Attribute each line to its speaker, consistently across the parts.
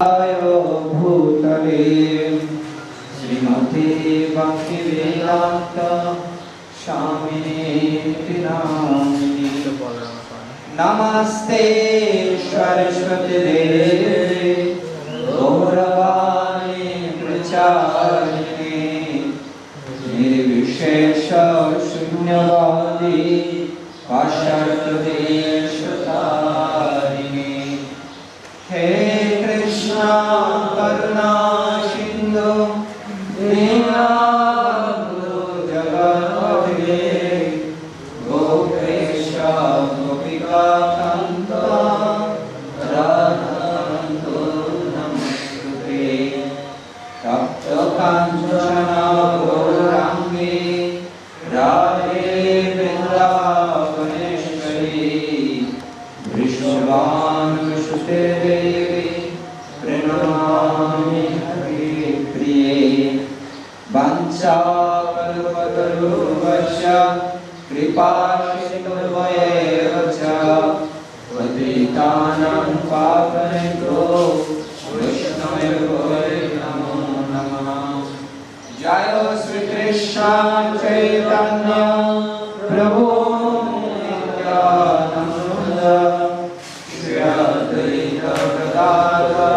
Speaker 1: भूतले श्रीमते भक्तिवेदान्त स्वामिनेति नामिने नमस्ते सरस्वती देवे गौरवाणी प्रचारिणे निर्विशेष शून्यवादी पाश्चात्यदेशतारिणे हे कृष्णा करुणा सिंधु दीनबन्धु जगद्पते गोपेश गोपिका कान्त राधाकान्तो नमस्ते तप्त काञ्चन गौराङ्गी राधे वृन्दावनेश्वरी वृषभानुसुते देवी प्रणमामि हरिप्रिये वंशाकल्पतरुश्च कृपासिन्धुभ्येव च पतितानां पावनेभ्यो वैष्णवेभ्यो नमो नमः। जय श्री कृष्ण चैतन्य प्रभु नित्यानंद श्री अद्वैत गदाधर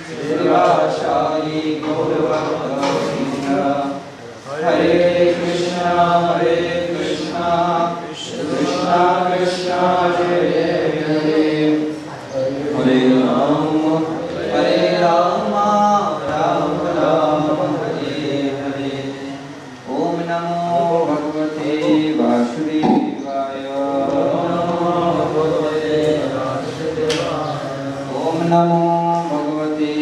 Speaker 1: श्रीवासादि गौरभक्तवृन्द। हरे कृष्णा कृष्णा कृष्णा हरे हरे हरे राम राम राम हरे हरे। ओम नमो भगवते वासुदेवाय। ओम नमो भगवते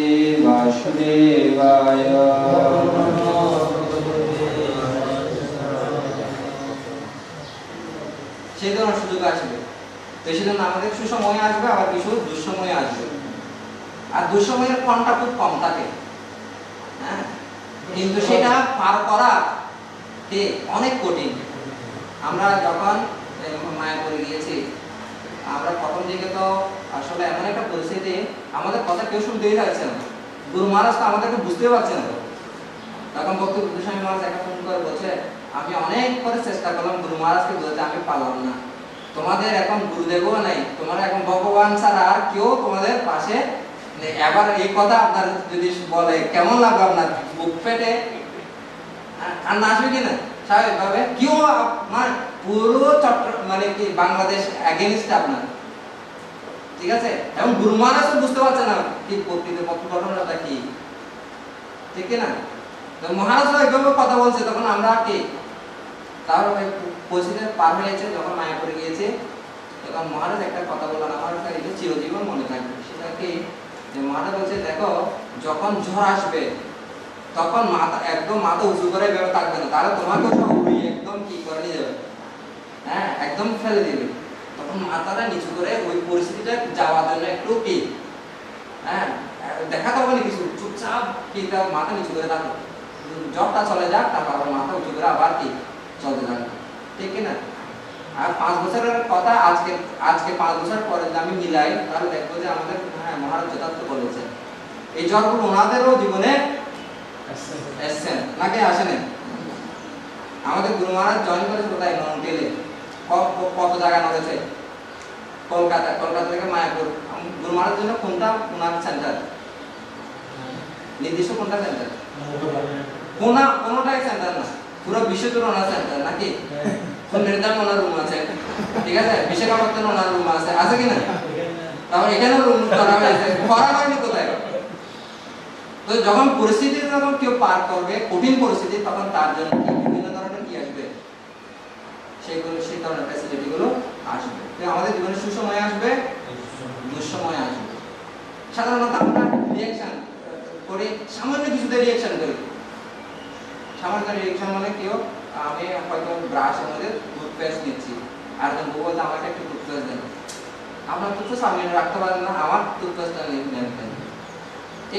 Speaker 1: वासुदेवाय।
Speaker 2: সেজন্য সুযোগ আসবে, তো সেজন্য আমাদের সুসময় আসবে, আবার কিছু দুঃসময় আসবে। আর দুঃসময়ের কোনটা খুব কম থাকে, হ্যাঁ, কিন্তু সেটা পার করা অনেক কঠিন। আমরা যখন মায়াপুরে গিয়েছি, আমরা প্রথম দিকে তো আসলে এমন একটা পরিস্থিতি, আমাদের কথা কেউ শুনতেই চাইছে না। গুরু মহারাজ তো আমাদেরকে বুঝতেই পারছে না। তখন ভক্তি বুদ্ধস্বামী মহারাজ একটা ফোন করে বলছে, আমি অনেক করে চেষ্টা করলাম গুরু মহারাজকে বোঝাতে, আমি পারলাম না। তোমাদের এখন গুরুদেবও নাই, তোমার এখন ভগবান ছাড়া আর কেউ তোমাদের পাশে নেই। এবার এই কথা আপনার যদি বলে কেমন লাগবে? আপনার বুক পেটে কান্না আসবে কিনা? স্বাভাবিকভাবে কেউ আপনার পুরো মানে কি বাংলাদেশ এগেইনস্ট আপনার, ঠিক আছে? এবং গুরু মহারাজ বুঝতে পারছে না কি প্রকৃত ঘটনাটা কি, ঠিক না? তো মহারাজ এইভাবে কথা বলছে, তখন আমরা কি তারপরে পরিস্থিতি পার হয়েছে। যখন মায়াপুরে গিয়েছে, তখন মহারাজ একটা কথা বললেন, আমার এটা চিরজীবন মনে থাকবে। সেটা কি, যে মহারাজ বলছে, দেখো যখন ঝড় আসবে তখন মাথা একদম মাথা উঁচু করে এভাবে থাকবে না, তাহলে তোমাকে সব উড়িয়ে একদম কি করে নিয়ে যাবে, হ্যাঁ, একদম ফেলে দিবে। তখন মাথাটা নিচু করে ওই পরিস্থিতিটা যাওয়ার জন্য একটু কি, হ্যাঁ, দেখাতে হবে না কিছু, চুপচাপ কি মাথা নিচু করে থাকো, জ্বরটা চলে যাক, তারপর আবার মাথা উঁচু করে আবার কি চলতে থাকবে, ঠিক না? আর 5 বছরের কথা আজকে 5 বছর পরে যদি আমি মিলাই, তাহলে দেখবো যে আমাদের হ্যাঁ মহারাজ যথার্থ বলেছে। এই জ্বরগুলো ওনাদেরও জীবনে এসছেন নাকি আসেন? আমাদের গুরু মহারাজ জয়েন করেছে কোথায়? নন্টেলে। কত জায়গা নড়েছে? কলকাতা থেকে মায়াপুর। গুরু মহারাজের জন্য কোনটা ওনার সেন্টার? নির্দিষ্ট কোনটা সেন্টার? কোনটাই সেন্টার না, পুরো বিশ্ব জুড়ে ওনার সেন্টার নাকি? নির্ধারণ ওনার রুম আছে, ঠিক আছে? বিশাখাপত্তন ওনার রুম আছে কিনা? তারপর এখানেও রুম করা হয়েছে, করা হয়নি কোথায়? তো যখন পরিস্থিতি যখন কেউ পার করবে, কঠিন পরিস্থিতি, তখন তার জন্য বিভিন্ন ধরনের কি আসবে, সেই ধরনের ফ্যাসিলিটি গুলো আসবে। আমাদের জীবনে সুসময় আসবে, দুঃসময় আসবে। সাধারণত আমরা রিঅ্যাকশন করি, সামান্য কিছুতে রিঅ্যাকশন করি। সামান্য রিঅ্যাকশন মানে কেউ, আমি হয়তো ব্রাশের মধ্যে টুথপেস্ট নিচ্ছি, আর একজন বউ বলতে আমাকে একটু টুথপেস্ট দেন। আপনার টুথপেস্ট আপনি রাখতে পারেন না, আমার টুথপেস্টটা নেন।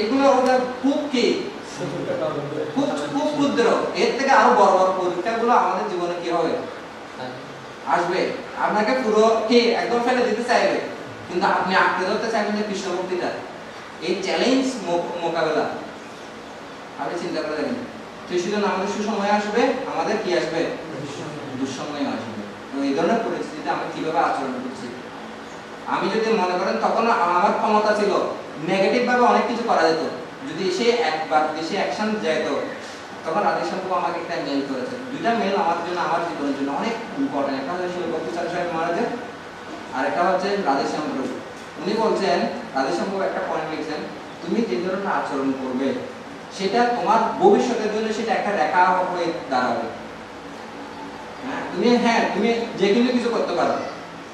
Speaker 2: এগুলো ওদের খুব কি খুব ক্ষুদ্র, এর থেকে আরো বড় বড় পরীক্ষাগুলো আমাদের জীবনে কি হবে, আসবে। আপনাকে পুরো কি একদম ফেলে দিতে চাইবে, কিন্তু আপনি আঁকড়ে ধরতে চাইবেন যে কৃষ্ণ ভক্তিটা, এই চ্যালেঞ্জ মোকাবেলা আপনি চিন্তা করে দেখেন। তো সেজন্য আমাদের সুসময় আসবে, আমাদের কি আসবে? দুঃসময় আসবে। তো এই ধরনের পরিস্থিতিতে আমি কিভাবে আচরণ করছি? আমি যদি মনে করেন তখন আমার ক্ষমতা ছিল নেগেটিভ ভাবে অনেক কিছু করা যেত, যদি সে একবার দেশে অ্যাকশন যেত, তখন রাধে শ্যামপু আমাকে একটা মেল করেছে, দুইটা মেল আমার জন্য, আমার জীবনের জন্য অনেক ইম্পর্টেন্ট। একটা হচ্ছে শৈলভক্তি চারু সাহেব মহারাজের, আর একটা হচ্ছে রাধে শ্যামপু। উনি বলছেন, রাধে শ্যামপু একটা পয়েন্ট লিখছেন, তুমি যে ধরনের আচরণ করবে সেটা তোমার ভবিষ্যতের জন্য সেটা একটা রেখা হয়ে দাঁড়াবে। তুমি যে কোনো কিছু করতে পারো,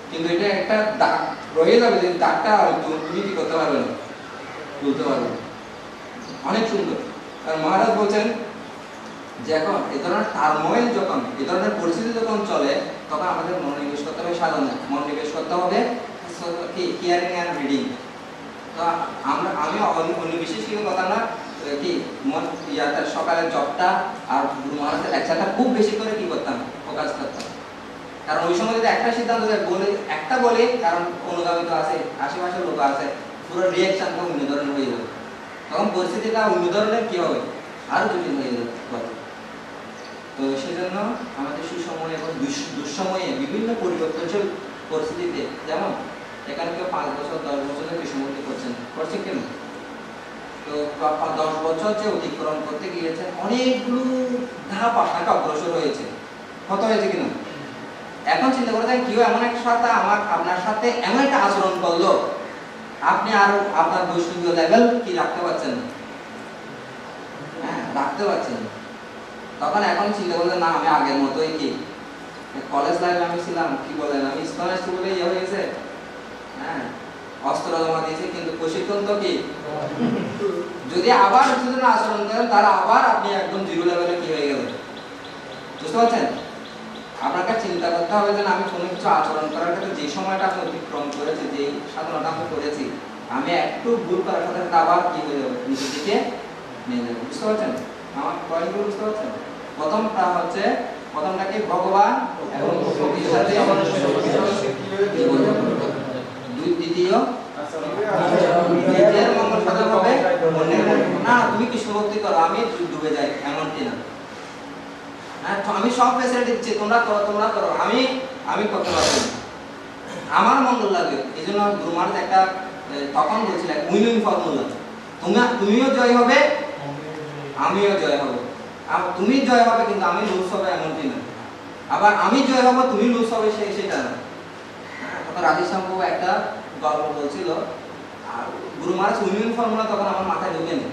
Speaker 2: কিন্তু এটা একটা দাগ রয়ে যাবে, যে দাগটা তুমি কি করতে পারবে না, তুলতে পারবে না। অনেক সুন্দর। আর মহারাজ বলছেন যে এখন এই ধরনের টার্মোইল যখন, এই ধরনের পরিস্থিতি যখন চলে, তখন আমাদের মনোনিবেশ করতে হবে সাধনে, মনোনিবেশ করতে হবে কি হিয়ারিং এন্ড রিডিং। তো আমি অন্য বিশেষ কিছু কথা না, কি সকালের জবটা আর গুরু মহারাজের লেকচারটা খুব বেশি করে কি করতাম, ফোকাস করতাম। কারণ ওই সময় যদি একটা সিদ্ধান্ত বলে, একটা বলে, কারণ অনুগামী তো আছে, আশেপাশের লোক আছে, পুরো রিয়াকশনটা অন্য ধরনের হয়ে যাবে, তখন পরিস্থিতিটা অন্য ধরনের কি হবে, আরো জটিল হয়ে যাবে। তো সেজন্য আমাদের সুসময় এবং দুঃসময়ে বিভিন্ন পরিবর্তনশীল পরিস্থিতিতে, যেমন এখানে কেউ 5 বছর 10 বছরের কৃষ্ণমূর্তি করছে কেন? তো 10 বছর যে অতিক্রম করতে গিয়েছেন, অনেকগুলো ধাপ আপনাকে অগ্রসর হয়েছে, কত হয়েছে কিনা? এখন চিন্তা করে দেখেন, কেউ এমন একটা সাথে আপনার সাথে এমন একটা আচরণ করলো, আপনি আর আপনার বৈষ্ণবীয় লেভেল কি রাখতে পারছেন না, রাখতে পারছেন না। তখন এখন চিন্তা করলেন, না আমি আগের মতোই কি কলেজ লাইফে আমি ছিলাম, কি বলেন, আমি স্কুল আসছি বলে ইয়ে হয়ে গেছে, অস্ত্র জমা দিয়েছে, কিন্তু প্রশিক্ষণ তো কি, যদি আবার কিছুদিন আচরণ করেন, তারা আবার আপনি একদম জিরো লেভেলে কি হয়ে গেলেন, বুঝতে পারছেন? আপনাকে চিন্তা করতে হবে যে আমি কোনো কিছু আচরণ করার ক্ষেত্রে যে সময়টা আমি অতিক্রম করেছি, যে সাধনাটা আমি করেছি, আমি একটু ভুল করার সাথে আবার কি হয়ে যাবে, নিচের দিকে নিয়ে যাবে। বুঝতে পারছেন আমার পয়েন্টগুলো? বুঝতে পারছেন? প্রথমটা কি, ভগবান এবং প্রকৃতির সাথে দ্বিতীয় নিজের মঙ্গল সাধন হবে, না তুমি কৃষ্ণ ভক্তি করো, আমি ডুবে যাই এমনটি না। আমি সব ফ্যাসিলিটি দিচ্ছি, তোমরা করো, আমি করতে পারবো না, আমার মঙ্গল লাগে। এই জন্য গুরু মহারাজ একটা তখন বলছিলেন উইন ফর্মুলা, তুমিও জয় হবে, আমিও জয় হব। তুমি জয় হবে কিন্তু আমি লুজ হবে এমনটি না, আবার আমি জয় হব তুমি লুজ হবে সেটা না। তখন রাধে শ্যামপু একটা গল্প বলছিল, আর গুরু মহারাজ উইন ফর্মুলা তখন আমার মাথায় ঢুকেনি,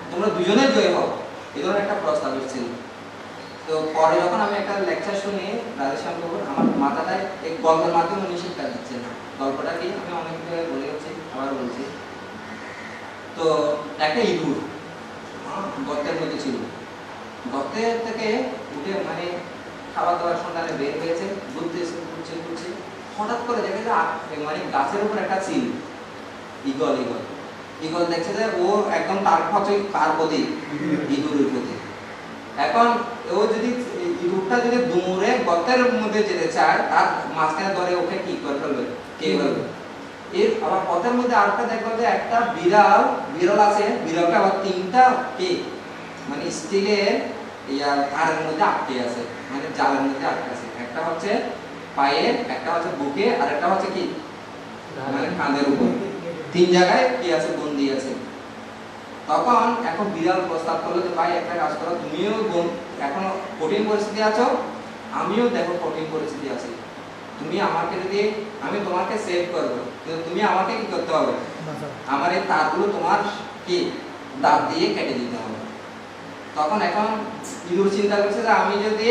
Speaker 2: তোমরা দুজনে জয় হও, এই ধরনের একটা প্রস্তাব এসেছিল। তো পরে যখন আমি একটা লেকচার শুনি রাধে শ্যামপুর, আমার মাথাটায় এক গল্পের মাধ্যমে উনি শিক্ষা দিচ্ছেন। গল্পটা কি আমি অনেক জায়গায় বলে গেছি, আবার বলছি। তো একটা ইঁদুর গর্তের মধ্যে ছিল, গর্তের থেকে উঠে মানে খাবার দাবার সন্ধানে বের হয়েছে, ঘুরছে, হঠাৎ করে দেখে যে মানে গাছের উপর একটা চিল, ইগল দেখছে যে ও একদম তার প্রতি ইঁদুরের প্রতি। এখন ও যদি ইঁদুরটা যদি দৌড়ে গর্তের মধ্যে যেতে চায়, তার মাঝখানে ধরে ওকে কি করে ফেলবে, কে ফেলবে। এর আবার পথের মধ্যে আরেকটা দেখবো যে একটা বিড়াল আছে, বিড়ালটা আবার 3টা কি মানে স্টিলের তারের মধ্যে আটকে আছে, মানে জালের মধ্যে আটকে আছে। একটা হচ্ছে পায়ে, একটা হচ্ছে বুকে, আর একটা হচ্ছে কি মানে কাঁধের উপর, 3 জায়গায় কি আছে, বন্দি আছে। তখন এখন বিড়াল প্রস্তাব করলো যে ভাই একটা কাজ করো, তুমিও এখন কঠিন পরিস্থিতি আছো, আমিও দেখো কঠিন পরিস্থিতি আছি, তুমি আমাকে যদি, আমি তোমাকে সেভ করবো, কিন্তু তুমি আমাকে কি করতে হবে, আমার এই তারগুলো তোমার কি দাঁত দিয়ে কেটে দিতে হবে। তখন এখন ইঁদুর চিন্তা করছে যে আমি যদি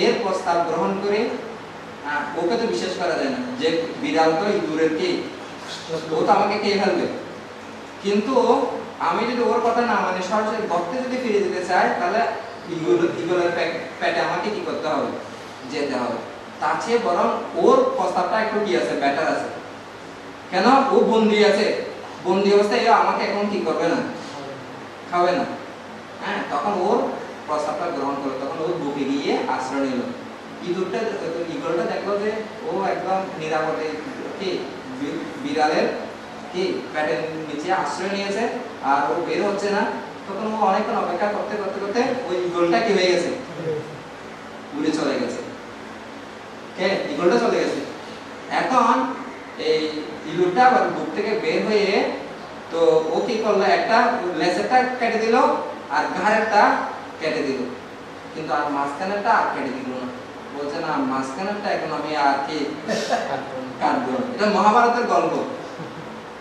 Speaker 2: এর প্রস্তাব গ্রহণ করি, ওকে তো বিশ্বাস করা যায় না, যে বিড়াল তো ইঁদুরের কি, ও তো আমাকে খেয়ে ফেলবে। কিন্তু আমি যদি ওর কথা না মানে সরাসরি গর্তে যদি ফিরে যেতে চাই, তাহলে ইগলের পেটে আমাকে কি করতে হবে, যেতে হবে। তার চেয়ে বরং ওর প্রস্তাবটা একটু কি আছে, বেটার আছে। কেন? ও বন্দি আছে, বন্দি অবস্থায় আমাকে এখন কি করবে না, খাবে না। তখন ওর প্রস্তাবটা গ্রহণ করে, তখন ওর বুকে গিয়ে আশ্রয় নিল। ইগলটা দেখলো যে ও একদম নিরাপদে কি বিড়ালের কি প্যাটের নিচে আশ্রয় নিয়েছে আর ও বের হচ্ছে না, তখন ও অনেকক্ষণ অপেক্ষা করতে করতে করতে ওই ইগলটা কি হয়ে গেছে, উড়ে চলে গেছে। কে ইগলটা চলে গেছে। এখন এই ইঁদুরটা আবার বুক থেকে বের হয়ে তো ও কি করলো, একটা লেজেরটা কেটে দিল আর ঘাড়েরটা কেটে দিল, কিন্তু আর মাঝখানেরটা আর কেটে দিল না। বলছে না মাঝখানেরটা এখন আমি আর কি কাটবো না। এটা মহাভারতের গল্প।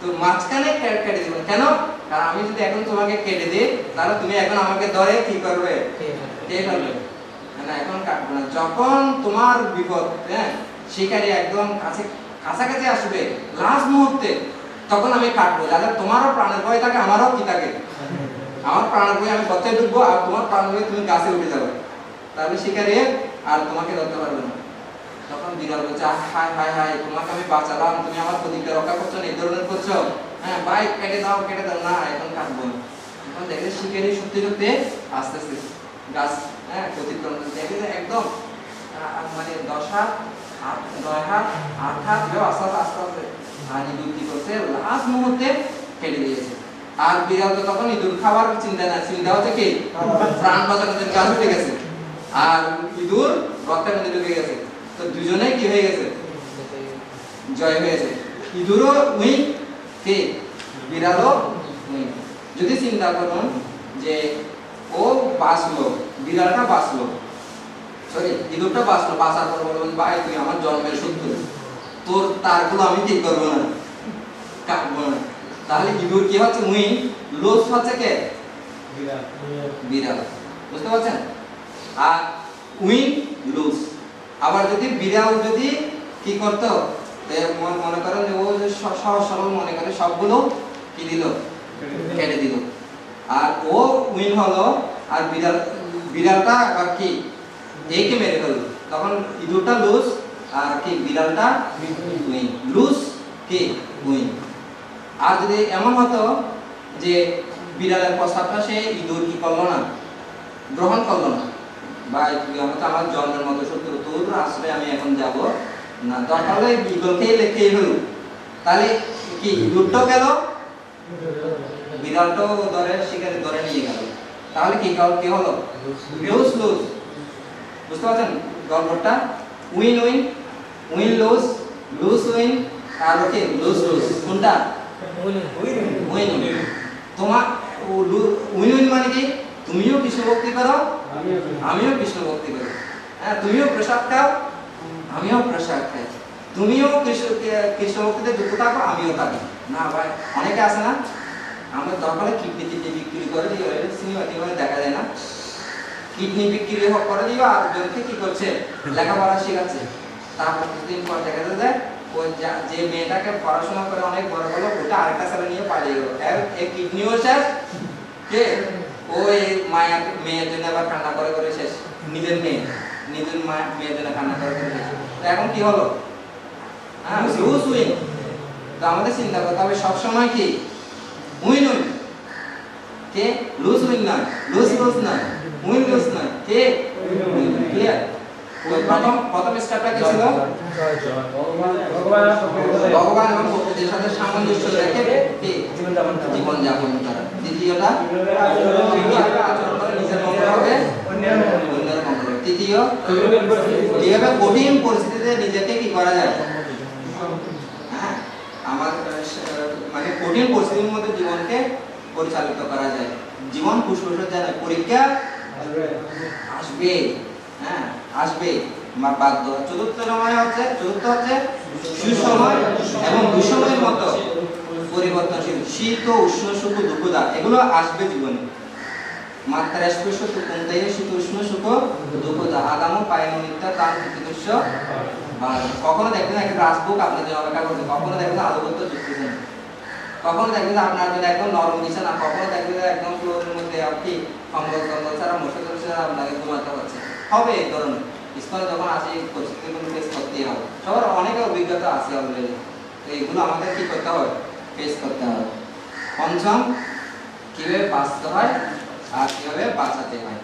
Speaker 2: তো মাঝখানে কেটে দিল কেন? কারণ আমি যদি এখন তোমাকে কেটে দিই তাহলে তুমি এখন আমাকে ধরে কি করবে, খেয়ে ফেলবে। না এখন কাটবো না। যখন তোমার বিপদ, হ্যাঁ, শিকারী একদম কাছাকাছি আসবে লাস্ট মুহূর্তে, তখন আমি কাটবো, যাতে তোমারও প্রাণের ভয় থাকে আমারও কি থাকে, আমার প্রাণের ভয় আমি গর্তে ঢুকবো আর তোমার প্রাণের ভয় তুমি গাছে উঠে যাবে, তাহলে শিকারী আর তোমাকে ধরতে পারবে না। তখন বিড়াল বলছে হায় হায় হায়, তোমাকে আমি বাঁচালাম, তুমি আমার প্রতিজ্ঞা রক্ষা করছো না, এই ধরনের করছো, হ্যাঁ ভাই কেটে দাও কেটে দাও। না এখন কাটবো না। এখন দেখলে শিকারী সত্যি সত্যি আস্তে আস্তে গাছ, হ্যাঁ, অতিক্রম দেখে একদম মানে 10 হাত 9 হাত 8 হাত আস্তে আস্তে আস্তে আস্তে আর ইঁদুর কি করছে লাস্ট মুহূর্তে কেটে দিয়েছে। আর বিড়াল তো তখন ইঁদুর খাবার চিন্তা না, চিন্তা হচ্ছে কি প্রাণ বাঁচানোর জন্য গাছ উঠে গেছে আর ইঁদুর রক্তের মধ্যে ঢুকে গেছে। তো দুজনেই কি হয়ে গেছে, জয় হয়েছে। ইঁদুরও উইন, কে বিড়ালও উইন। যদি চিন্তা করুন যে ও বাঁচলো, বিড়ালটা বাঁচলো, সরি ইঁদুরটা বাঁচলো, বাঁচার পর বলবো ভাই তুই আমার জন্মের শত্রু, তোর তারগুলো আমি ঠিক করবো না, কাটবো না। তাহলে ইঁদুর কি হচ্ছে উইন, লস হচ্ছে কে বিড়াল। বুঝতে পারছেন? আর উইন লুজ। আবার যদি বিড়াল যদি কি করতো, মনে করেন যে ও সহজ সরল মনে করে সবগুলো কি দিল, কেটে দিল, আর ও উইন হলো, আর বিড়ালটা আবার কি একে মেরে ফেললো, তখন ইঁদুরটা লুজ আর কি বিড়ালটা উইন, লুজ কি উইন। আর যদি এমন হতো যে বিড়ালের প্রস্তাবটা সে ইঁদুর কি করলো না, গ্রহণ করলো না, ভাই তুই আমার জন্মের মতো শত্রু, তোর আশ্রয়ে আমি এখন যাব না, দরকার হলে ইগলকেই খেয়ে ফেলু, তাহলে কি ইঁদুরটাও গেল, বিড়ালটাও ধরে শিকারি ধরে নিয়ে গেল, তাহলে কি কি হলো, লুজ লুজ। বুঝতে পারছেন গল্পটা? Win win, win lose, lose win, আর ওকে লুজ লুজ। কোনটা উইন উইন? তোমার উইন উইন মানে কি, তুমিও কৃষ্ণ ভক্তি করো আমিও কৃষ্ণ ভক্তি করি, হ্যাঁ, তুমিও প্রসাদ খাও আমিও প্রসাদ খাই, তুমিও কৃষ্ণ ভক্তিতে যুক্ত থাকো আমিও থাকি। না ভাই অনেকে আছে না, আমরা দরকারে কিডনি টিডনি বিক্রি করে দিই, সিনেমা টিনেমায় দেখা যায় না, কিডনি বিক্রি করে দিও আর জনকে কি করছে লেখাপড়া শেখাচ্ছে, তারপর কিছুদিন পর দেখা যায় ওই যে মেয়েটাকে পড়াশোনা করে অনেক বড় হলো, ওটা আরেকটা ছেলে নিয়ে পালিয়ে গেল, এই কিডনিও শেষ, কে ওই মেয়ের জন্য আবার কান্না করে করে শেষ, নিজের মেয়ের জন্য কান্না করে করে শেষ। এখন কি হলো, হ্যাঁ লুজ উইন। তো আমাদের চিন্তা করতে হবে সবসময় কি উইন উইন, কে লুজ উইন নয়, লুজ লুজ নয়, উইন লুজ নয়, কে ক্লিয়ার? প্রথম স্টেপটা কি ছিল, ভগবান এবং ভক্তদের সাথে সামঞ্জস্য রেখে জীবন যাপন করা। দ্বিতীয়টা আচরণ করে নিজের মঙ্গল হবে অন্যের মঙ্গল। তৃতীয় কিভাবে কঠিন পরিস্থিতিতে নিজেকে কি করা যায়, হ্যাঁ আমার মানে কঠিন পরিস্থিতির মধ্যে জীবনকে পরিচালিত করা যায়। জীবন ফুসফুসের নয়, পরীক্ষা আসবে, হ্যাঁ আসবে, বাধ্য। চতুর্থ হচ্ছে সুসময় এবং দুঃসময়ের মতো পরিবর্তনশীল, শীত ও উষ্ণ সুখ দুঃখদা, এগুলো আসবে জীবনে। মাত্রা স্পর্শ তো কোনটাই শীত উষ্ণ সুখ দুঃখদা, আগাম পায়ন নিত্যা তার প্রতিদর্শ। কখনো দেখবেন একটা রাজভোগ আপনার জন্য অপেক্ষা করছে, কখনো দেখবেন আলোগত যুক্তেছেন, কখনো দেখবেন আপনার জন্য একদম নরম বিছানা, কখনো দেখবেন একদম ফ্লোরের মধ্যে আপনি কম্বল ছাড়া মশা ছাড়া আপনাকে ঘুমাতে হচ্ছে, হবে এই ধরনের স্তরে যখন আসে পরিস্থিতিগুলো ফেস করতেই হবে। সবার অনেক অভিজ্ঞতা আছে অলরেডি, তো এগুলো আমাদের কি করতে হবে, ফেস করতে হবে। পঞ্চম, কিভাবে বাঁচতে হয় আর কিভাবে বাঁচাতে হয়।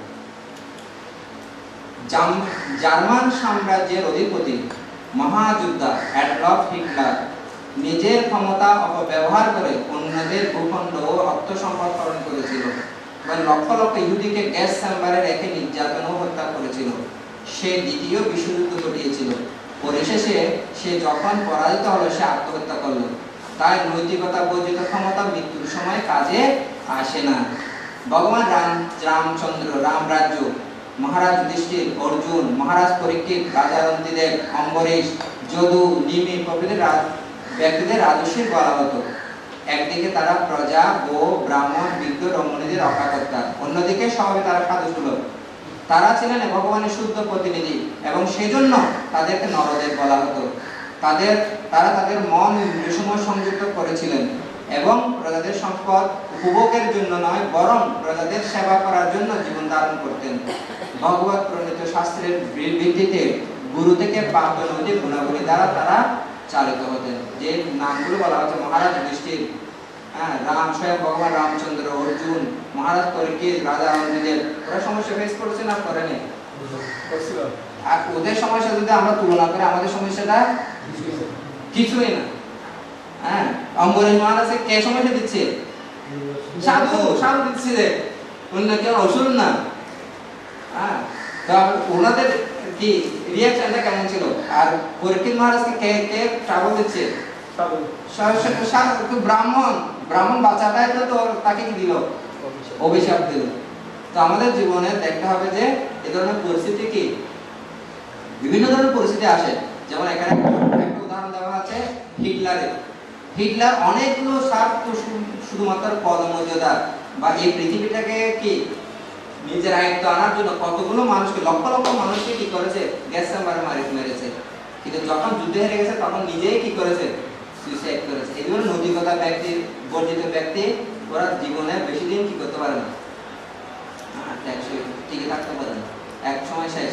Speaker 2: জার্মান সাম্রাজ্যের অধিপতি মহাযোদ্ধা অ্যাডলফ হিটলার নিজের ক্ষমতা অপব্যবহার করে অন্যদের ভূখণ্ড ও অর্থ সম্পদ হরণ করেছিল এবং লক্ষ লক্ষ ইহুদিকে গ্যাস চেম্বারে রেখে নির্যাতন ও হত্যা করেছিল। সে দ্বিতীয় বিশ্বযুদ্ধ ঘটিয়েছিল। পরিশেষে সে যখন পরাজিত হলো সে আত্মহত্যা করলো। তাই নৈতিকতা বর্জিত ক্ষমতা মৃত্যুর সময় কাজে আসে না। ভগবান রামচন্দ্র, রামরাজ্য, মহারাজ যুধিষ্ঠির, অর্জুন, মহারাজ পরীক্ষিত, রাজা রন্তিদেব, অম্বরীশ, যদু, নিমি প্রভৃতি ব্যক্তিদের রাজস্বী বলা হতো। একদিকে তারা প্রজা, গো, ব্রাহ্মণ, বিজ্ঞ, রমণীদের রক্ষাকর্তা, অন্যদিকে স্বভাবে তারা সাধুসুলভ। তারা ছিলেন ভগবানের শুদ্ধ প্রতিনিধি এবং সেজন্য তাদেরকে নরদেব বলা হতো। তারা তাদের মন ইন্দ্রিয়সমূহ সংযুক্ত করেছিলেন এবং প্রজাদের সম্পদ উপভোগের জন্য নয় বরং প্রজাদের সেবা করার জন্য জীবন ধারণ করতেন। ভগবত প্রণীত শাস্ত্রের ভিত্তিতে গুরু থেকে প্রাপ্ত নৈতিক গুণাবলী দ্বারা তারা চালিত হতেন। যে নামগুলো বলা হচ্ছে মহারাজ যুধিষ্ঠির, রাম, স্বয়ং ভগবান রামচন্দ্র, অর্জুন, মহারাজ পরীক্ষিত, রাজা রন্তিদেব, ওরা সমস্যা ফেস করেছে না করেনি? আর ওদের সমস্যা যদি আমরা তুলনা করি আমাদের সমস্যাটা কিছুই না। অম্বরীশ মহারাজকে কে সমস্যা দিচ্ছে? সাধু দিচ্ছে রে, অন্য কেউ অসুর না। ওনাদের কি রিয়াকশনটা কেমন ছিল? আর পরীক্ষিত মহারাজকে কে কে ট্রাবল দিচ্ছে? ব্রাহ্মণ বাচ্চাটাই তো তাকে কি দিল? অভিশাপ দিল। তো আমাদের জীবনে দেখতে হবে যে এই ধরনের পরিস্থিতি কি বিভিন্ন ধরনের পরিস্থিতি আসে। যেমন এখানে একটা উদাহরণ দেওয়া আছে হিটলার অনেকগুলো স্বার্থ শুধুমাত্র পদমর্যাদা বা এই পৃথিবীটাকে কি নিজের আয়ত্ত আনার জন্য কতগুলো মানুষকে, লক্ষ লক্ষ মানুষকে কি করেছে? গ্যাস চেম্বারে মেরেছে। কিন্তু যখন যুদ্ধ হেরে গেছে তখন নিজেই কি করেছে? সুইসাইড করেছে। এই ধরনের নৈতিকতা ব্যক্তি, বর্জিত ব্যক্তি, ওরা জীবনে বেশি দিন কি করতে পারে না, টিকে থাকতে পারে না, এক সময় শেষ।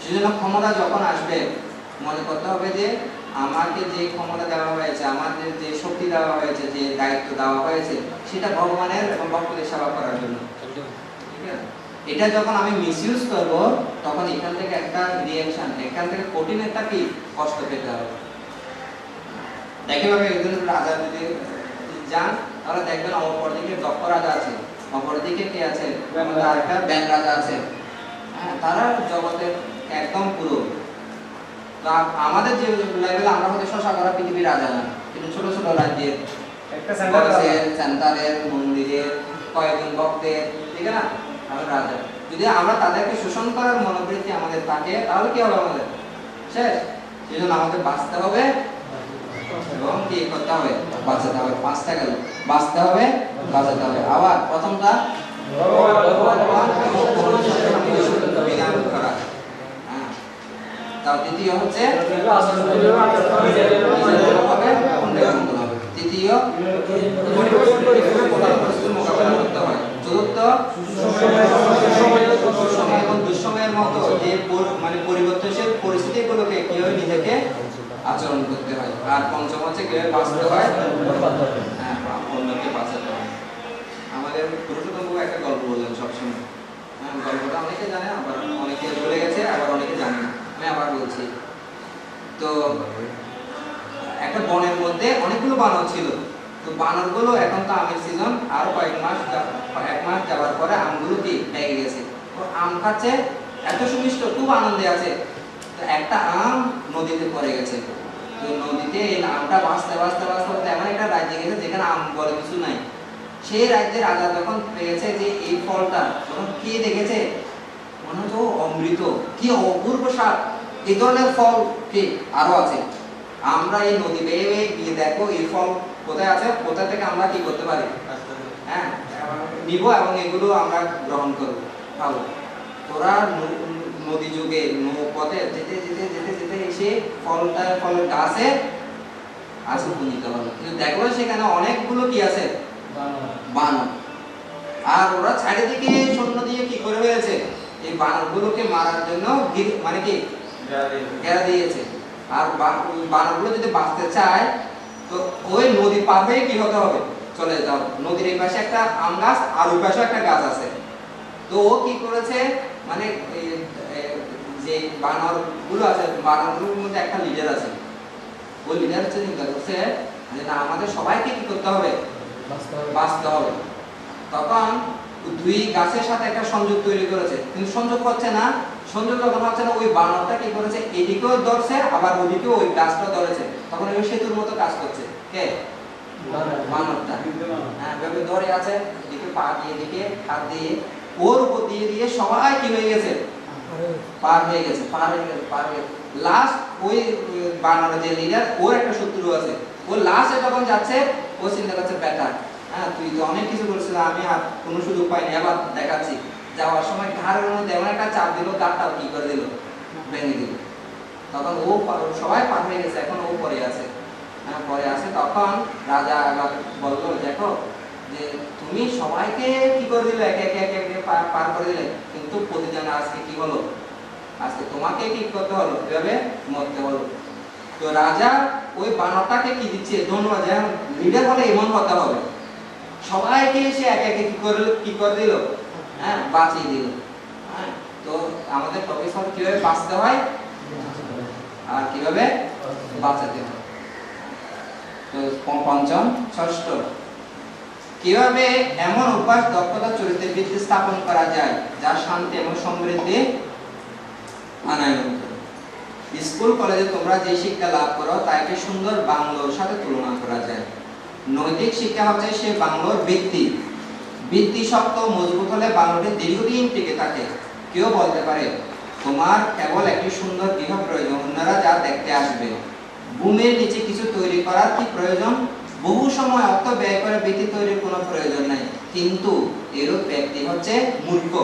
Speaker 2: সেজন্য ক্ষমতা যখন আসবে মনে করতে হবে যে আমাকে যে ক্ষমতা দেওয়া হয়েছে, আমাদের যে শক্তি দেওয়া হয়েছে, যে দায়িত্ব দেওয়া হয়েছে, সেটা ভগবানের এবং ভক্তদের সেবা করার জন্য। ঠিক আছে? এটা যখন আমি মিসইউজ করব তখন এখান থেকে একটা রিঅ্যাকশন, এখান থেকে কঠিন একটা কি কষ্ট পেতে হবে। দেখে ভাবে একজন রাজা যদি যান তাহলে দেখবেন অপরদিকে দক্ষ রাজা আছে, অপরদিকে কে আছে? আরেকটা ব্যান রাজা আছে। তারা জগতের একদম পুরো। আমাদের যে লেভেলে আমরা হয়তো শশা করা পৃথিবীর রাজা না, কিন্তু ছোট ছোট রাজ্যের একটা সেন্টারের মন্দিরের কয়েকজন ভক্তের, ঠিক আছে না, আমরা রাজা। যদি আমরা তাদেরকে শোষণ করার মনোবৃত্তি আমাদের থাকে তাহলে কি হবে? আমাদের শেষ। সেজন্য আমাদের বাঁচতে হবে এবং কি করতে হবে? বাঁচাতে হবে। পাঁচটা গেল, বাঁচতে হবে, বাঁচাতে হবে। আবার প্রথমটা বিধান করা। তার দ্বিতীয় হচ্ছে তৃতীয় মোকাবেলা করতে হয়। চতুর্থ সময় এবং দুঃসময়ের মতো যে মানে পরিবর্তনশীল পরিস্থিতিগুলোকে কিভাবে নিজেকে আচরণ করতে হয়। আর পঞ্চম হচ্ছে কিভাবে বাঁচতে হয়, অন্যকে বাঁচাতে হয়। আমাদের পুরুষোত্তম বাবু একটা গল্প বললেন সবসময়। গল্পটা অনেকে জানে, আবার অনেকে ভুলে গেছে, আবার অনেকে জানে না। আমি আবার বলছি। তো একটা বনের মধ্যে অনেকগুলো বানর ছিল। তো বানরগুলো এখন তো আমের সিজন, আরো এক মাস যাওয়ার পরে আমগুলো কি পেকে গেছে। তো আম খাচ্ছে, এত সুমিষ্ট, খুব আনন্দে আছে। তো একটা আম নদীতে পড়ে গেছে। তো নদীতে এই আমটা বাঁচতে এমন একটা রাজ্যে গেছে যেখানে আম বলে কিছু নাই। সেই রাজ্যের রাজা যখন পেয়েছে যে এই ফলটা, তখন কে দেখেছে মনে হচ্ছে অমৃত, কি অপূর্ব স্বাদ। এই ধরনের ফল কি আরো আছে। আমরা এই নদী বেয়ে গিয়ে দেখো এই ফল কোথায় আছে, কোথা থেকে আমরা কি করতে পারি, নিব এবং এগুলো আমরা গ্রহণ করবো, খাবো। তোরা নদী যুগে পথে যেতে যেতে যেতে যেতে এসে ফলের গাছে আছে উপনীত হলো। কিন্তু দেখলো সেখানে অনেকগুলো কি আছে, বানর। আর ওরা চারিদিকে সৈন্য দিয়ে কি করে ফেলেছে, এই বানরগুলোকে মারার জন্য মানে কি ঘেরা দিয়েছে। আর বানরগুলো যদি বাঁচতে চায় তো ওই নদী পার হয়ে কি হতে হবে, চলে যেতে হবে। নদীর এই পাশে একটা আম গাছ আর ওই পাশে একটা গাছ আছে। তো ও কি করেছে, মানে যে বানরগুলো আছে, বানরগুলোর মধ্যে একটা লিডার আছে। ওই লিডার হচ্ছে চিন্তা করছে যে না আমাদের সবাইকে কি করতে হবে, বাঁচতে হবে। তখন দুই গাছের সাথে একটা সংযোগ তৈরি করেছে, কিন্তু সংযোগ হচ্ছে না। সংযোগ যখন হচ্ছে না, ওই বানরটা কি করেছে, এদিকেও ধরছে আবার ওদিকেও ওই গাছটা ধরেছে। তখন ওই সেতুর মতো কাজ করছে কে, বানরটা। হ্যাঁ, ভেবে ধরে আছে, এদিকে পা দিয়ে এদিকে হাত দিয়ে ওর উপর দিয়ে দিয়ে সবাই কি হয়ে গেছে, পার হয়ে গেছে, পার হয়ে গেছে, পার হয়ে গেছে। লাস্ট ওই বানরের যে লিডার, ওর একটা শত্রু আছে, ও লাস্টে যখন যাচ্ছে ও চিন্তা করছে বেটা, হ্যাঁ তুই তো অনেক কিছু করেছিস, আমি আর কোনো সুযোগ পাইনি, আবার দেখাচ্ছি। যাওয়ার সময় ঘাড়ের মধ্যে এমন একটা চাপ দিল, গাড়টাও কি করে দিল, ভেঙে দিল। তখন ও সবাই পার হয়ে গেছে, এখন ও পরে আছে। হ্যাঁ পরে আছে। তখন রাজা আবার বললো দেখো যে তুমি সবাইকে কি করে দিলে, একে একে একে একে পার করে দিলে, কিন্তু প্রতিদিন আজকে কি হলো, আজকে তোমাকে কি করতে হলো, এভাবে মরতে হলো। তো রাজা ওই বানরটাকে কি দিচ্ছে, ধন্যবাদ, যেমন লিডার হলে এমন হতে হবে, সবাইকে সে একে একে কি করে দিল, হ্যাঁ বাঁচিয়ে দিল। হ্যাঁ, তো আমাদের প্রফেসর কিভাবে বাঁচতে হয় আর কিভাবে বাঁচাতে হয়। তো পঞ্চম, ষষ্ঠ, কিভাবে এমন অভ্যাস, দক্ষতা, চরিত্রের ভিত্তি স্থাপন করা যায় যা শান্তি এবং সমৃদ্ধি আনায়। স্কুল কলেজে তোমরা যে শিক্ষা লাভ করো তাকে সুন্দর বাংলোর সাথে তুলনা করা যায়। নৈতিক শিক্ষা হচ্ছে সে বাংলোর ভিত্তি। ভিত্তি শক্ত মজবুত হলে বাংলোটি দীর্ঘদিন টিকে থাকে। কেউ বলতে পারে তোমার কেবল একটি সুন্দর গৃহ প্রয়োজন, অন্যরা যা দেখতে আসবে। ভূমির নিচে কিছু তৈরি করার কি প্রয়োজন? বহু সময় অর্থ ব্যয় করে ভিত্তি তৈরির কোনো প্রয়োজন নাই। কিন্তু এরূপ ব্যক্তি হচ্ছে মূর্খ,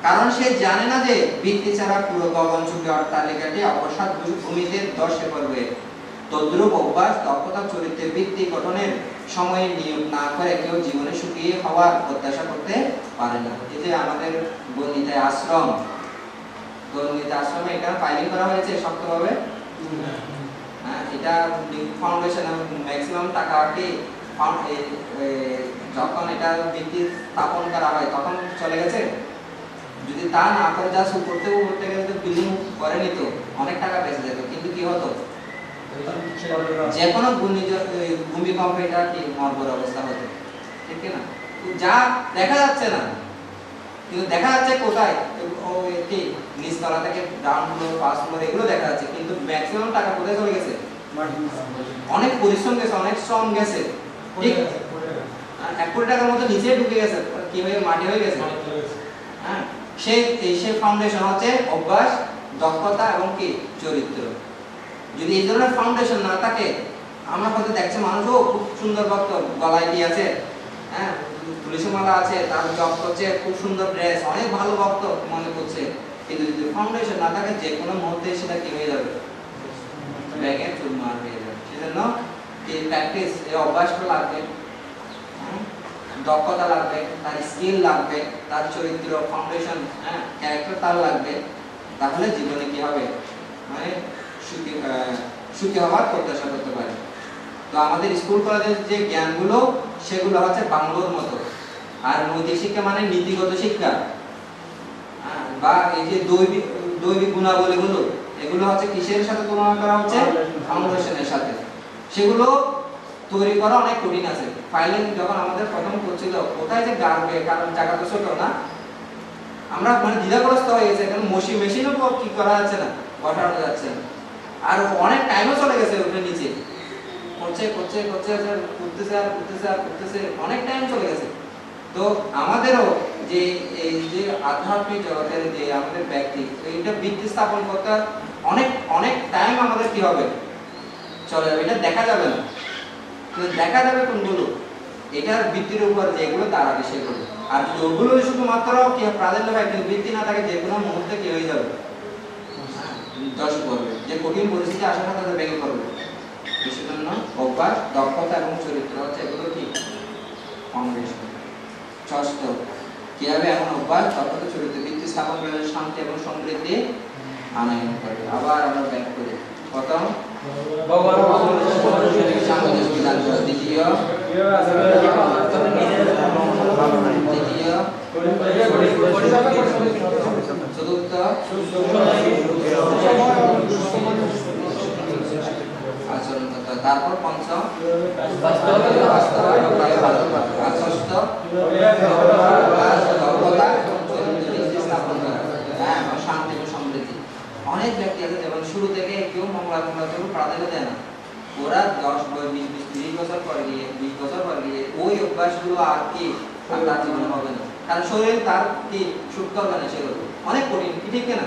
Speaker 2: কারণ সে জানে না যে ভিত্তি ছাড়া পুরো গগনচুম্বী অট্টালিকাটি অবসাদ ভূমিতে ধসে পড়বে। তদ্রূপ অভ্যাস, দক্ষতা, চরিত্রের ভিত্তি গঠনের সময় নিয়োগ না করে কেউ জীবনে সুখী হওয়ার প্রত্যাশা করতে পারে না। এই যে আমাদের গণিতে আশ্রম, গণিতে আশ্রমে এখানে ফাইলিং করা হয়েছে শক্তভাবে। এটা ফাউন্ডেশন ম্যাক্সিমাম টাকা কি যখন এটা ভিত্তি স্থাপন করা হয় তখন চলে গেছে। যদি তা না করে যা শুরু করতে গেলে তো বিল্ডিং করে নিত, অনেক টাকা বেঁচে যেত। কিন্তু কি হতো, যে কোনো ভূমিকম্পে এটা কি মরবর অবস্থা হতো, ঠিক না? যা দেখা যাচ্ছে না, কিন্তু দেখা যাচ্ছে কোথায়, কি নিচতলা থেকে গ্রাউন্ড ফ্লোর, ফার্স্ট ফ্লোর এগুলো দেখা যাচ্ছে, কিন্তু ম্যাক্সিমাম টাকা কোথায় চলে গেছে, অনেক পরিশ্রম গেছে, অনেক শ্রম গেছে, ঠিক 1 কোটি টাকার মতো নিচে ঢুকে গেছে, কি হয়ে মাটি হয়ে গেছে। হ্যাঁ, সেই ফাউন্ডেশন হচ্ছে অভ্যাস, দক্ষতা এবং কি চরিত্র। যদি এই ধরনের ফাউন্ডেশন না থাকে, আমরা হয়তো দেখছি মানুষও খুব সুন্দর ভক্ত, গলায় কি আছে, হ্যাঁ তুলসী মালা আছে, তার জব করছে, খুব সুন্দর ড্রেস, অনেক ভালো ভক্ত মনে করছে, কিন্তু যদি ফাউন্ডেশন না থাকে যে কোনো মুহূর্তে সেটা কি হয়ে যাবে, ব্যাগে চুরমার হয়ে যাবে। সেজন্য এই প্র্যাকটিস, এই অভ্যাসটা লাগবে, দক্ষতা লাগবে, তার স্কিল লাগবে, তার চরিত্র ফাউন্ডেশন, হ্যাঁ ক্যারেক্টার তার লাগবে। তাহলে জীবনে কি হবে, মানে সুখী হওয়ার প্রত্যাশা করতে পারে। তো আমাদের স্কুল কলেজের যে জ্ঞানগুলো সেগুলো হচ্ছে বাংলোর মতো। আর নৈতিক শিক্ষা মানে নীতিগত শিক্ষা, বা এই যে দৈবিক গুণাবলীগুলো, এগুলো হচ্ছে কিসের সাথে তুলনা করা হচ্ছে, ফাউন্ডেশনের সাথে। সেগুলো তৈরি করা অনেক কঠিন আছে। ফাইলিং যখন আমাদের প্রথম করছিল, কোথায় যে গাড়বে, কারণ জায়গা তো ছোট না, আমরা মানে দ্বিধাগ্রস্ত হয়ে গেছে, কারণ মেশিনও কি করা যাচ্ছে না, বসানো যাচ্ছে না। আর অনেক টাইমও চলে গেছে ওখানে নিচে, করতেছে, অনেক টাইম চলে গেছে। তো আমাদেরও যে এই যে আধ্যাত্মিক জগতের যে আমাদের ব্যক্তি, এইটা ভিত্তি স্থাপন করতে অনেক টাইম আমাদের কি হবে, চলে যাবে। এটা দেখা যাবে না, দেখা যাবে কোনগুলো, এটার ভিত্তির উপর যেগুলো দাঁড়াবে সেগুলো। আর যদি ওগুলো শুধুমাত্র কি প্রাধান্য পায়, কিন্তু ভিত্তি না থাকে, যে কোনো মুহূর্তে কি হয়ে যাবে, ধস পড়বে, যে কঠিন পরিস্থিতি আসার সাথে তাদের ভেঙে পড়বে। সেজন্য অভ্যাস, দক্ষতা এবং চরিত্র হচ্ছে এগুলো কি ফাউন্ডেশন। ষষ্ঠ, কিভাবে এমন অভ্যাস, দক্ষতা, চরিত্র ভিত্তি স্থাপন করে শান্তি এবং সমৃদ্ধি আনয়ন করবে। আবার আমরা ব্যাক করি, প্রথম দ্বিতীয় চতুর্থ আচরণ তারপর পঞ্চম আর ষষ্ঠ দক্ষতা এবং চরিত্র স্থাপন করা, হ্যাঁ, এবং শান্তি এবং সমৃদ্ধি। অনেক ব্যক্তি আছে যেমন শুরু থেকে কেউ মঙ্গলা প্রাধান্য দেয় না, ওরা 10 20 বছর পরে গিয়ে 20 বছর পরে গিয়ে ওই অভ্যাসগুলো আর কি আর তার জীবনে হবে না, কারণ শরীর তার কি সুখ করবে না, সেগুলো অনেক কঠিন, ঠিক না,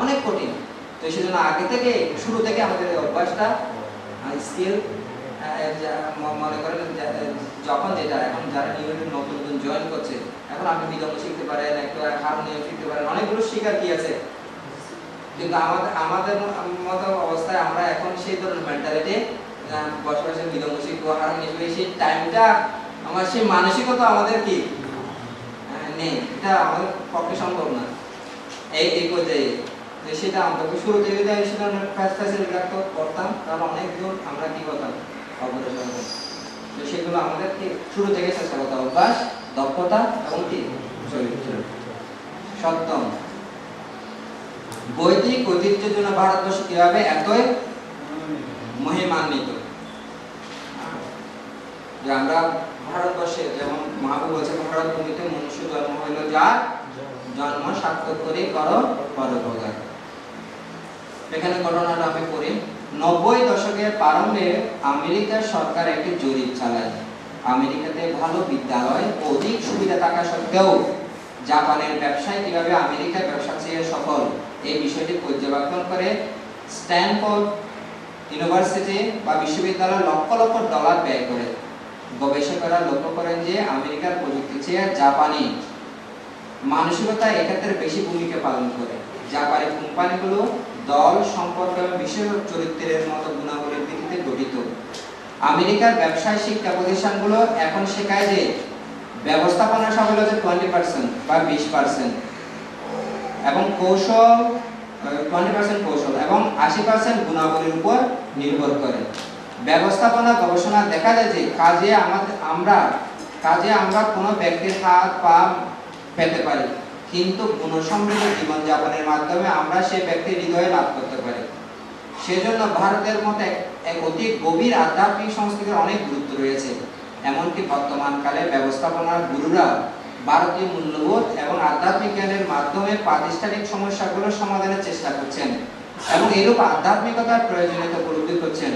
Speaker 2: অনেক কঠিন। তো সেজন্য আগে থেকে শুরু থেকে আমাদের অভ্যাসটা স্কিল মনে করেন যখন যেটা এখন যারা নিয়মিত নতুন নতুন জয়েন করছে, এখন আপনি মৃদঙ্গ শিখতে পারেন, একটা হারমোনিয়াম শিখতে পারেন, অনেকগুলো শেখার কি আছে, কিন্তু আমাদের মতো অবস্থায় আমরা এখন সেই ধরনের মেন্টালিটি বসবাসে মৃদঙ্গ শিখবো, হারমোনিয়াম শিখবো, সেই টাইমটা আমার সেই মানসিকতা আমাদের কি নেই, এটা আমাদের পক্ষে সম্ভব না এই পর্যায়ে। সেটা আমাকে শুরু থেকে যদি আমি সেটা ফ্যাসিলিটি রাখতে করতাম, তাহলে অনেক দূর আমরা কি করতাম অগ্রসর হতাম। তো সেগুলো আমাদের কি শুরু থেকে চেষ্টা করতে হবে, অভ্যাস, দক্ষতা এবং কি চরিত্র। সপ্তম, বৈদিক ঐতিহ্যের জন্য ভারতবর্ষ কিভাবে এতই মহিমান্বিত। যে আমরা ভারতবর্ষে যেমন মহাবীর বলছে, ভারত ভূমিতে মনুষ্য জন্ম হইল যার জন্ম সার্থক করে করো পরোপকার। এখানে ঘটনাটা আমি পড়ি। 90 দশকের প্রারম্ভে আমেরিকার সরকার একটি জরিপ চালায়। আমেরিকাতে ভালো বিদ্যালয় ও অধিক সুবিধা থাকা সত্ত্বেও জাপানের ব্যবসায় কিভাবে আমেরিকার ব্যবসা চেয়ে সফল, এই বিষয়টি পর্যবেক্ষণ করে স্ট্যানফোর্ড ইউনিভার্সিটি বা বিশ্ববিদ্যালয় লক্ষ লক্ষ ডলার ব্যয় করে। গবেষকরা লক্ষ্য করেন যে আমেরিকার প্রযুক্তি চেয়ে জাপানি মানসিকতা এক্ষেত্রে বেশি ভূমিকা পালন করে। জাপানি কোম্পানিগুলো দল, সম্পর্ক এবং বিশেষ চরিত্রের মতো গুণাবলীর ভিত্তিতে গঠিত। আমেরিকার ব্যবসায় শিক্ষা প্রতিষ্ঠানগুলো এখন শেখায় যে ব্যবস্থাপনা সাফল্য হচ্ছে 20% বা 20% এবং কৌশল 20% কৌশল এবং 80% গুণাবলীর উপর নির্ভর করে। ব্যবস্থাপনা গবেষণা দেখা যায় যে কাজে আমরা কোনো ব্যক্তির হাত পা পেতে পারি, কিন্তু গুণসমৃদ্ধ জীবনযাপনের মাধ্যমে আমরা সেই ব্যক্তির হৃদয়ে লাভ করতে পারি। সেজন্য ভারতের মতো এক অতি গভীর আধ্যাত্মিক সংস্কৃতির অনেক গুরুত্ব রয়েছে। এমনকি বর্তমানকালে ব্যবস্থাপনার গুরুরা ভারতীয় মূল্যবোধ এবং আধ্যাত্মিক জ্ঞানের মাধ্যমে প্রাতিষ্ঠানিক সমস্যাগুলো সমাধানের চেষ্টা করছেন এবং এরূপ আধ্যাত্মিকতার প্রয়োজনীয়তা উপলব্ধি করছেন।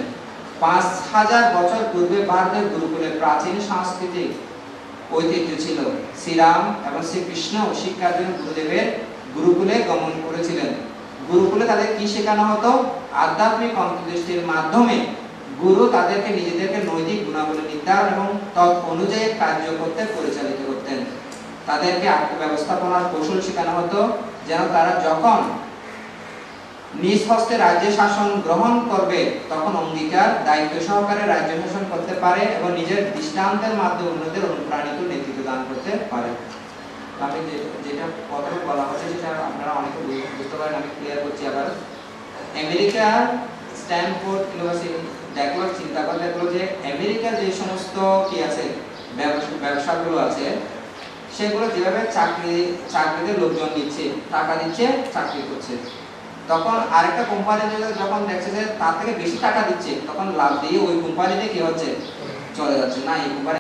Speaker 2: 5000 বছর পূর্বে ভারতের গুরুকুলের প্রাচীন সাংস্কৃতিক ঐতিহ্য ছিল। শ্রীরাম এবং শ্রীকৃষ্ণ শিক্ষার জন্য গুরুদেবের গুরুকুলে গমন করেছিলেন। গুরুকুলে তাদের কি শেখানো হতো? আধ্যাত্মিক অন্তর্দৃষ্টির মাধ্যমে গুরু তাদেরকে নিজেদেরকে নৈতিক গুণাবলী নির্ধারণ এবং তৎ অনুযায়ী কার্য করতে পরিচালিত করতেন। তাদেরকে আত্মব্যবস্থাপনার কৌশল শেখানো হতো, যেন তারা যখন নিজ হস্তে রাজ্য শাসন গ্রহণ করবে তখন অঙ্গীকার দায়িত্ব সহকারে রাজ্য শাসন করতে পারে এবং নিজের দৃষ্টান্তের মাধ্যমে অন্যদের অনুপ্রাণিত নেতৃত্ব দান করতে পারে। আমি যেটা কথা বলা হচ্ছে সেটা আপনারা অনেকে বুঝতে পারেন, আমি ক্লিয়ার করছি আবার। আমেরিকার স্ট্যানফোর্ড ইউনিভার্সিটি দেখলো, চিন্তা করে দেখলো যে আমেরিকার যে সমস্ত কি আছে ব্যবসাগুলো আছে সেগুলো যেভাবে চাকরিতে লোকজন দিচ্ছে, টাকা দিচ্ছে, চাকরি করছে, তখন আরেকটা কোম্পানি যখন দেখছে যে তার থেকে বেশি টাকা দিচ্ছে, তখন লাভ দিয়ে ওই কোম্পানিতে কি হচ্ছে চলে যাচ্ছে, না এই কোম্পানি